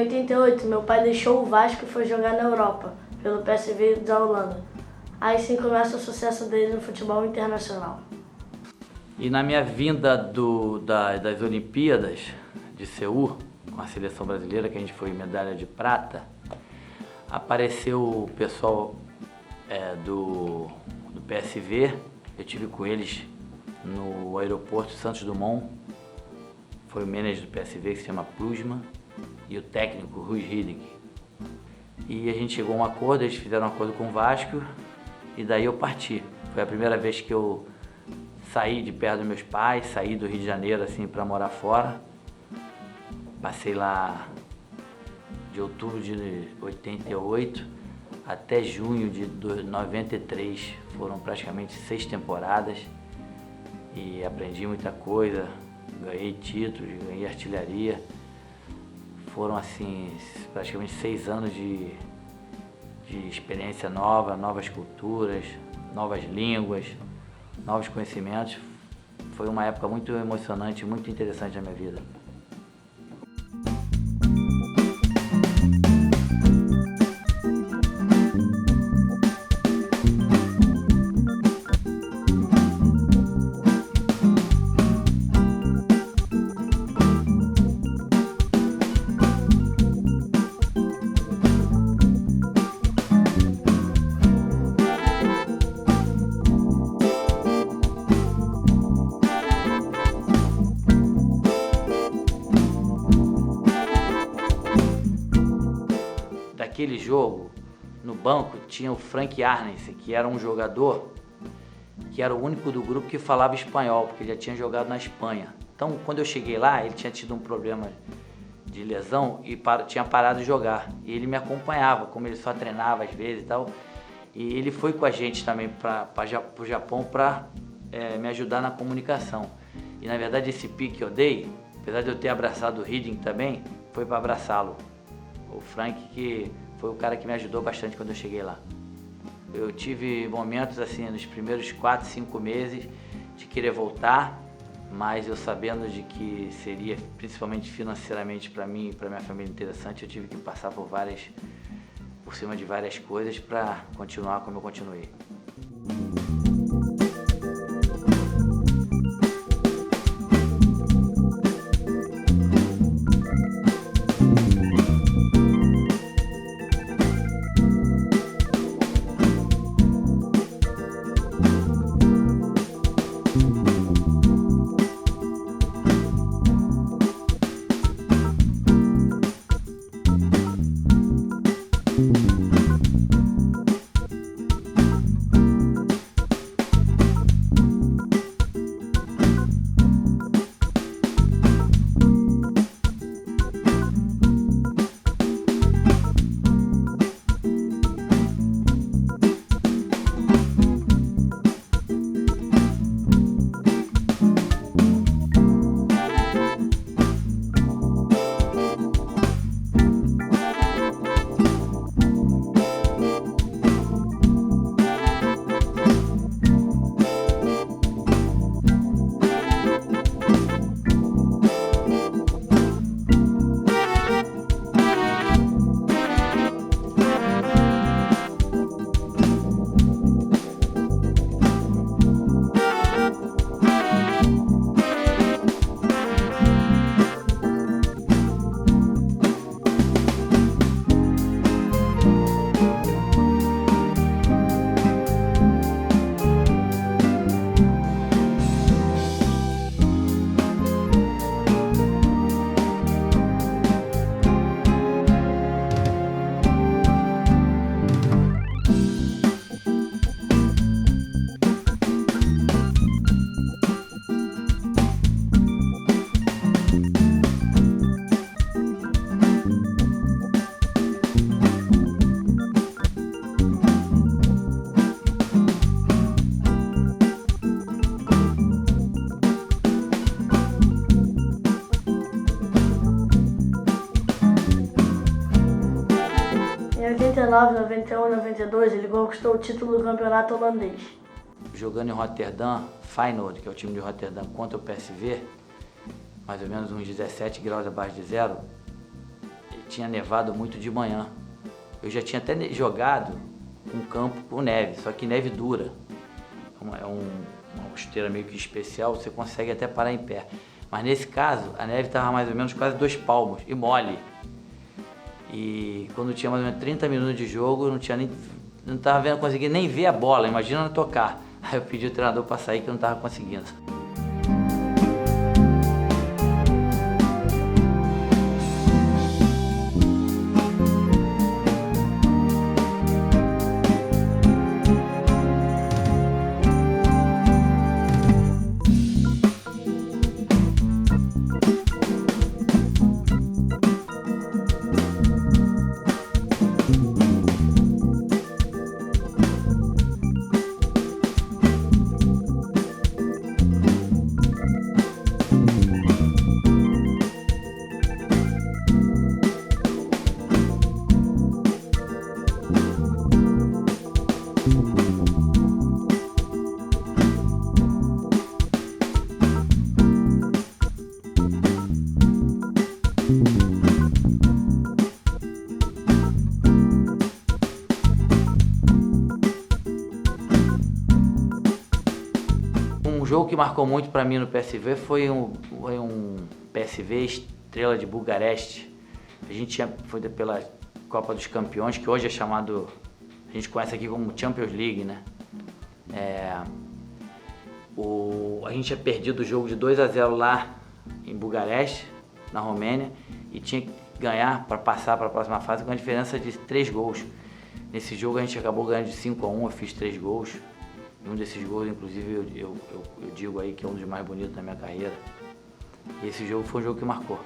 88, meu pai deixou o Vasco e foi jogar na Europa, pelo PSV da Holanda. Aí sim começa o sucesso dele no futebol internacional. E na minha vinda das Olimpíadas de Seul, com a seleção brasileira, que a gente foi medalha de prata, apareceu o pessoal do PSV, eu tive com eles no aeroporto Santos Dumont, foi o manager do PSV que se chama Plusman e o técnico Rui Hiding. E a gente chegou a um acordo, eles fizeram um acordo com o Vasco e daí eu parti. Foi a primeira vez que eu saí de perto dos meus pais, saí do Rio de Janeiro assim para morar fora. Passei lá de outubro de 88 até junho de 93, foram praticamente 6 temporadas e aprendi muita coisa, ganhei títulos, ganhei artilharia. Foram assim praticamente 6 anos de experiência nova, novas culturas, novas línguas, novos conhecimentos. Foi uma época muito emocionante, muito interessante na minha vida. Daquele jogo, no banco, tinha o Frank Arnesen, que era um jogador que era o único do grupo que falava espanhol, porque ele já tinha jogado na Espanha. Então, quando eu cheguei lá, ele tinha tido um problema de lesão e tinha parado de jogar. E ele me acompanhava, como ele só treinava às vezes e tal. E ele foi com a gente também para o Japão para me ajudar na comunicação. E na verdade esse pique que eu dei, apesar de eu ter abraçado o Hiding também, foi para abraçá-lo. O Frank, que foi o cara que me ajudou bastante quando eu cheguei lá. Eu tive momentos assim nos primeiros 4, 5 meses de querer voltar, mas eu sabendo de que seria principalmente financeiramente para mim e para minha família interessante, eu tive que passar por cima de várias coisas para continuar como eu continuei. Em 89, 91 e 92, ele conquistou o título do campeonato holandês. Jogando em Rotterdam, Feyenoord, que é o time de Rotterdam, contra o PSV, mais ou menos uns 17 graus abaixo de zero, tinha nevado muito de manhã. Eu já tinha até jogado um campo com neve, só que neve dura. Uma esteira meio que especial, você consegue até parar em pé. Mas nesse caso, a neve estava mais ou menos quase 2 palmos e mole. E quando tinha mais ou menos 30 minutos de jogo, eu não estava vendo, conseguia nem ver a bola, imagina não tocar. Aí eu pedi o treinador para sair que eu não estava conseguindo. Um jogo que marcou muito para mim no PSV foi um PSV Estrela de Bucareste. A gente foi pela Copa dos Campeões, que hoje é chamado, a gente conhece aqui como Champions League, né? A gente tinha perdido o jogo de 2-0 lá em Bucareste, na Romênia, e tinha que ganhar para passar para a próxima fase com a diferença de 3 gols. Nesse jogo a gente acabou ganhando de 5-1, eu fiz 3 gols. E um desses gols, inclusive, eu digo aí que é um dos mais bonitos da minha carreira. E esse jogo foi um jogo que marcou.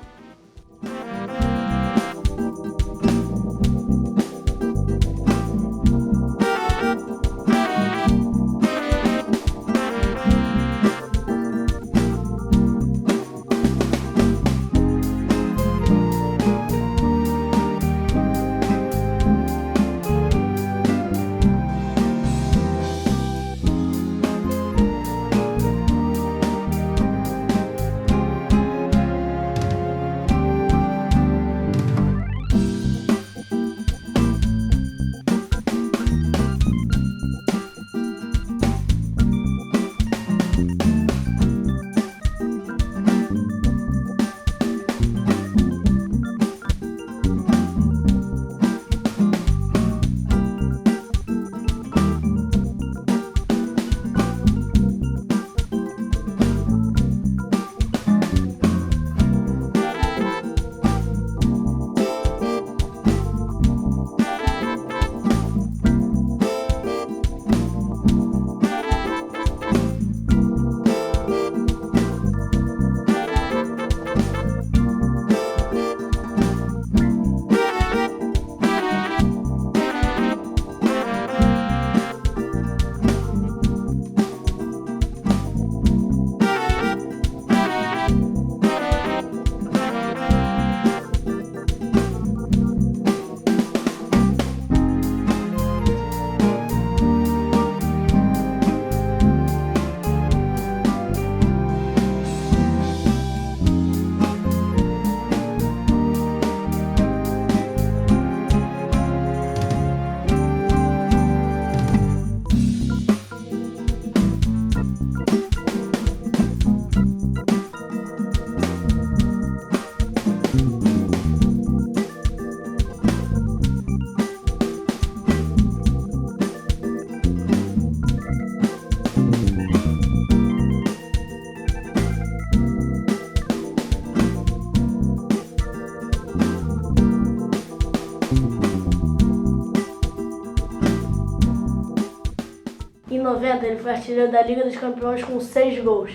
Em 90, ele foi artilheiro da Liga dos Campeões com 6 gols.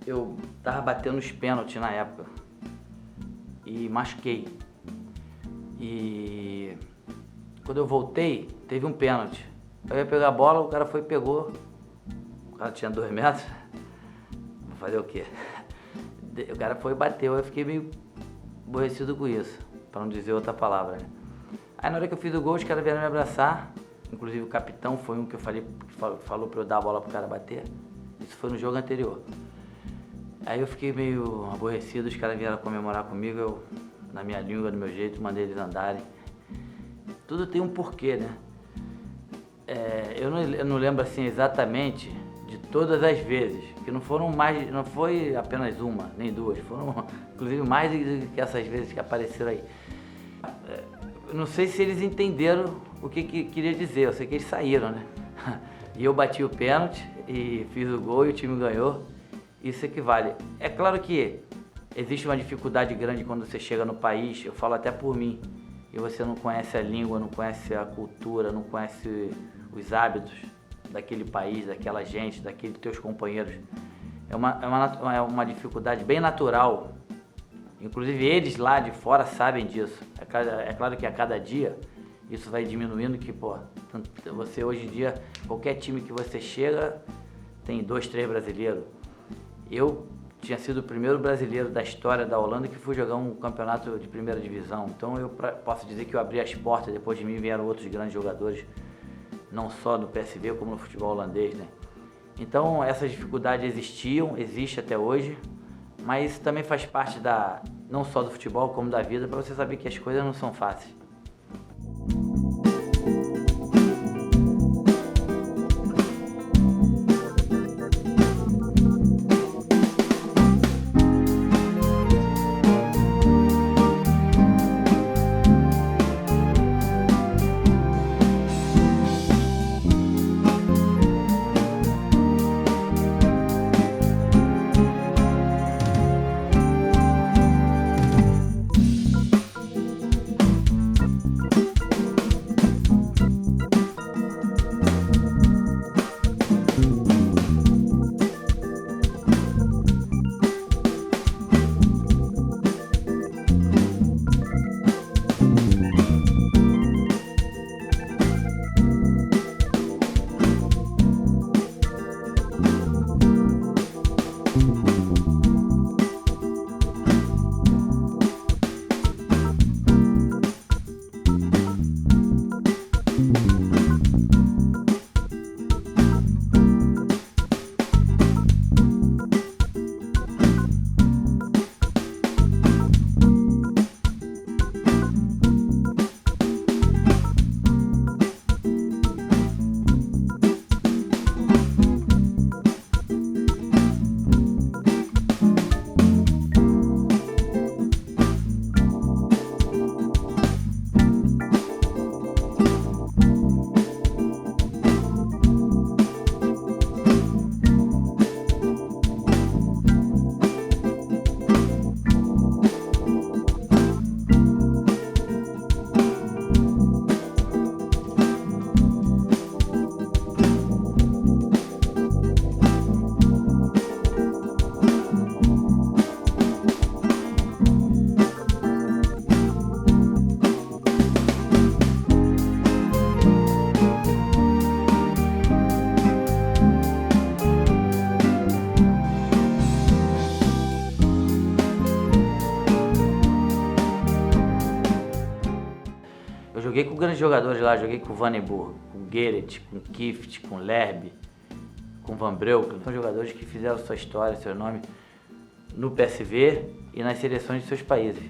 Eu tava batendo os pênaltis na época e machuquei. E quando eu voltei, teve um pênalti. Eu ia pegar a bola, o cara foi e pegou. O cara tinha 2 metros. Vou fazer o quê? O cara foi e bateu, eu fiquei meio aborrecido com isso, pra não dizer outra palavra, né? Aí na hora que eu fiz o gol, os caras vieram me abraçar, inclusive o capitão foi um que eu falei, que falou pra eu dar a bola pro cara bater. Isso foi no jogo anterior. Aí eu fiquei meio aborrecido, os caras vieram comemorar comigo, eu, na minha língua, do meu jeito, mandei eles andarem. Tudo tem um porquê, né? Eu não lembro assim exatamente de todas as vezes, que não foi apenas uma, nem duas, foram inclusive mais do que essas vezes que apareceram aí. Eu não sei se eles entenderam o que queria dizer, eu sei que eles saíram, né? E eu bati o pênalti e fiz o gol e o time ganhou, isso equivale. É claro que existe uma dificuldade grande quando você chega no país, eu falo até por mim, e você não conhece a língua, não conhece a cultura, não conhece os hábitos daquele país, daquela gente, daqueles teus companheiros. É uma dificuldade bem natural. Inclusive eles lá de fora sabem disso. É claro que a cada dia isso vai diminuindo, que você hoje em dia, qualquer time que você chega, tem 2, 3 brasileiros. Eu tinha sido o primeiro brasileiro da história da Holanda que fui jogar um campeonato de primeira divisão. Então eu posso dizer que eu abri as portas, depois de mim vieram outros grandes jogadores, não só no PSV como no futebol holandês, né? Então essas dificuldades existem até hoje, mas isso também faz parte não só do futebol como da vida, para você saber que as coisas não são fáceis. Eu joguei com grandes jogadores lá, joguei com o Vandenburg, com o Gerrit, com o Kieft, com o Lerby, com o Van Breukelen. São jogadores que fizeram sua história, seu nome no PSV e nas seleções de seus países.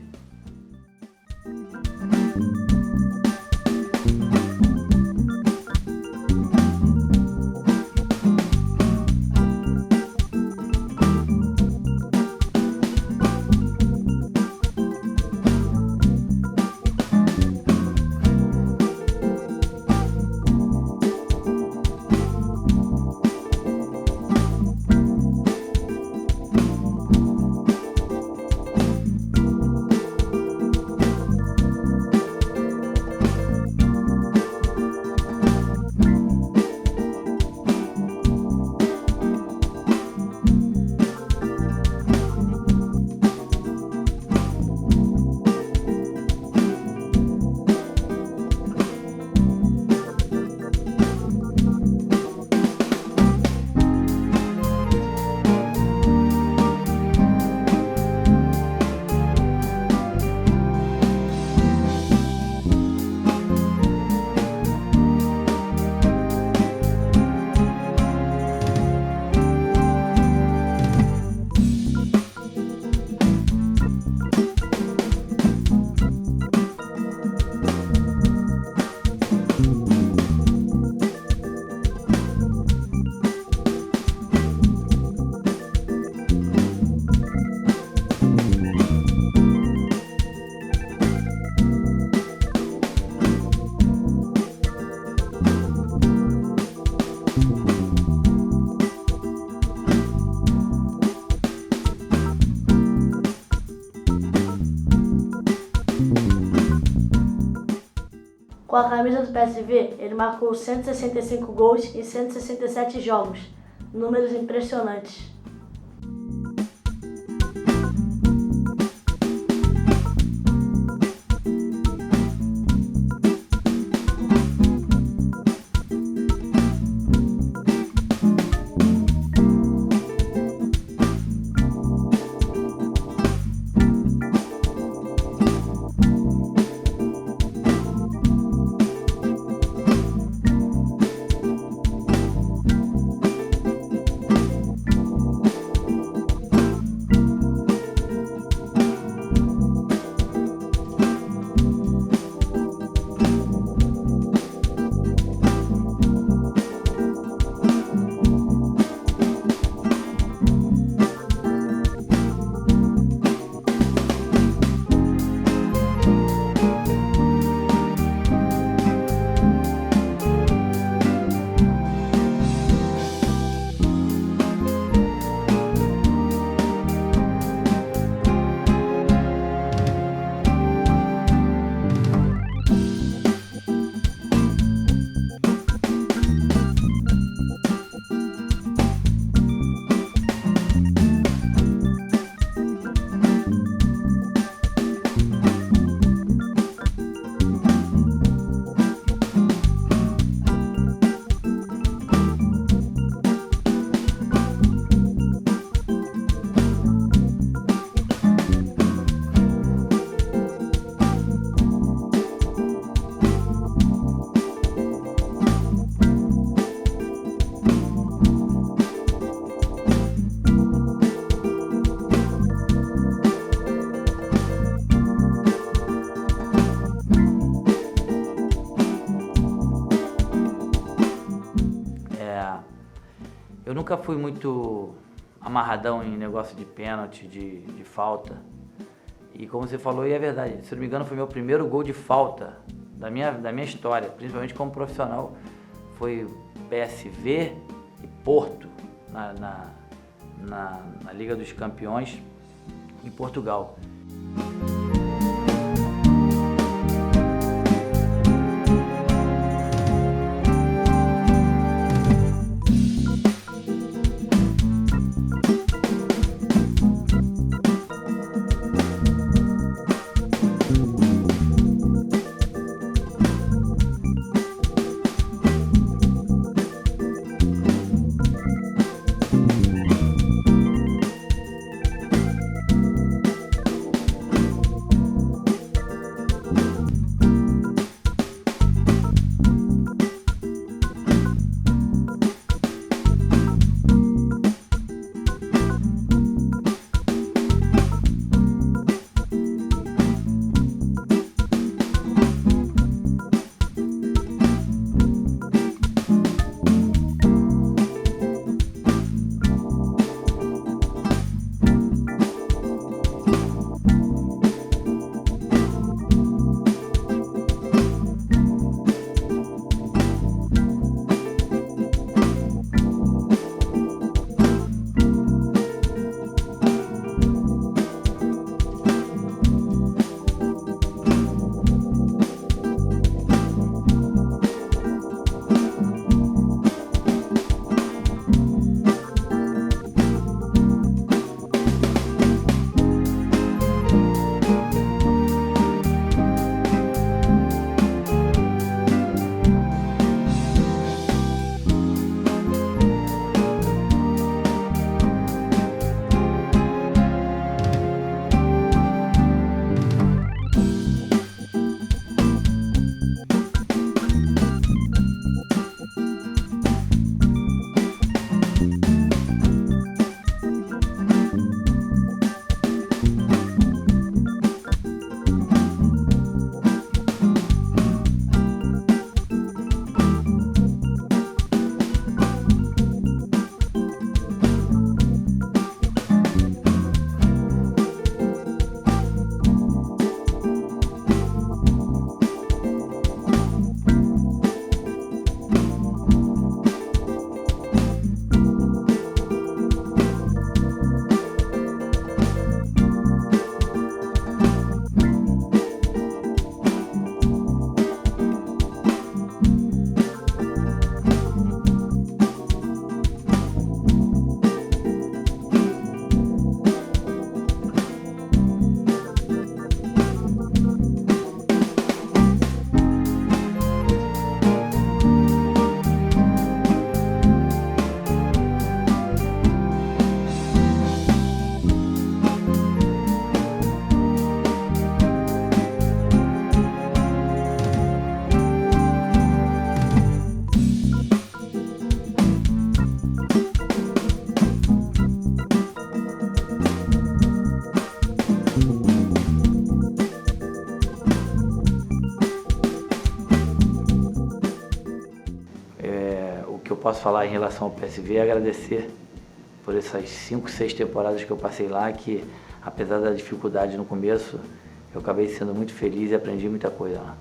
Com a camisa do PSV, ele marcou 165 gols em 167 jogos, números impressionantes. Eu nunca fui muito amarradão em negócio de pênalti, de falta. E como você falou, e é verdade, se não me engano foi meu primeiro gol de falta da minha história, principalmente como profissional, foi PSV e Porto, na Liga dos Campeões em Portugal. posso falar em relação ao PSV é agradecer por essas 5, 6 temporadas que eu passei lá, que apesar da dificuldade no começo, eu acabei sendo muito feliz e aprendi muita coisa lá.